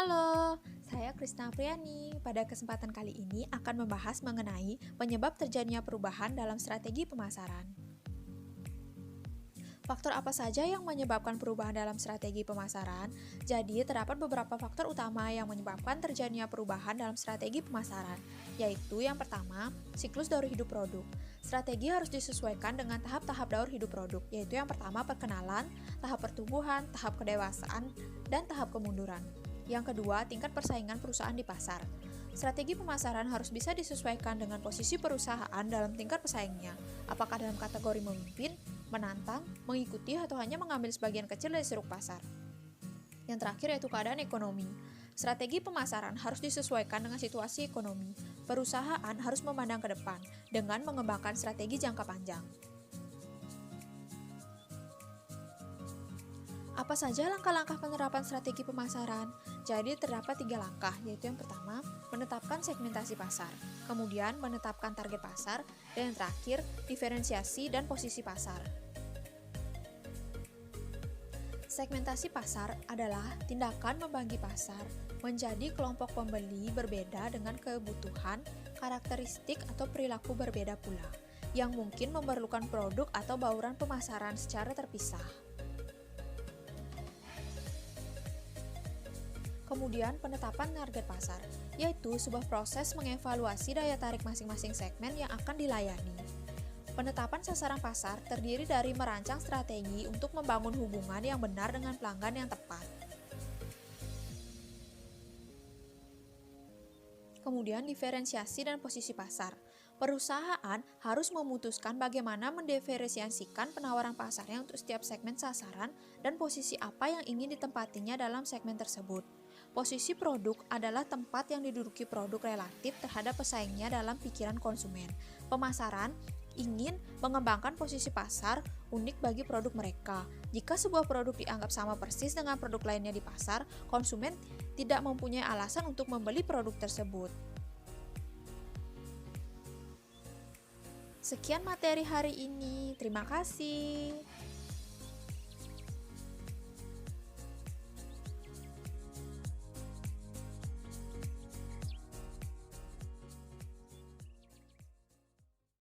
Halo, saya Krisna Apriani. Pada kesempatan kali ini akan membahas mengenai penyebab terjadinya perubahan dalam strategi pemasaran. Faktor apa saja yang menyebabkan perubahan dalam strategi pemasaran? Jadi, terdapat beberapa faktor utama yang menyebabkan terjadinya perubahan dalam strategi pemasaran, yaitu yang pertama, siklus daur hidup produk. Strategi harus disesuaikan dengan tahap-tahap daur hidup produk, yaitu yang pertama perkenalan, tahap pertumbuhan, tahap kedewasaan, dan tahap kemunduran. Yang kedua, tingkat persaingan perusahaan di pasar. Strategi pemasaran harus bisa disesuaikan dengan posisi perusahaan dalam tingkat pesaingnya, apakah dalam kategori memimpin, menantang, mengikuti, atau hanya mengambil sebagian kecil dari ceruk pasar. Yang terakhir yaitu keadaan ekonomi. Strategi pemasaran harus disesuaikan dengan situasi ekonomi. Perusahaan harus memandang ke depan dengan mengembangkan strategi jangka panjang. Apa saja langkah-langkah penerapan strategi pemasaran? Jadi terdapat 3 langkah, yaitu yang pertama, menetapkan segmentasi pasar, kemudian menetapkan target pasar, dan yang terakhir, diferensiasi dan posisi pasar. Segmentasi pasar adalah tindakan membagi pasar menjadi kelompok pembeli berbeda dengan kebutuhan, karakteristik, atau perilaku berbeda pula, yang mungkin memerlukan produk atau bauran pemasaran secara terpisah. Kemudian penetapan target pasar, yaitu sebuah proses mengevaluasi daya tarik masing-masing segmen yang akan dilayani. Penetapan sasaran pasar terdiri dari merancang strategi untuk membangun hubungan yang benar dengan pelanggan yang tepat. Kemudian diferensiasi dan posisi pasar. Perusahaan harus memutuskan bagaimana mendiferensiasikan penawaran pasarnya untuk setiap segmen sasaran dan posisi apa yang ingin ditempatinya dalam segmen tersebut. Posisi produk adalah tempat yang diduduki produk relatif terhadap pesaingnya dalam pikiran konsumen. Pemasaran ingin mengembangkan posisi pasar unik bagi produk mereka. Jika sebuah produk dianggap sama persis dengan produk lainnya di pasar, konsumen tidak mempunyai alasan untuk membeli produk tersebut. Sekian materi hari ini. Terima kasih.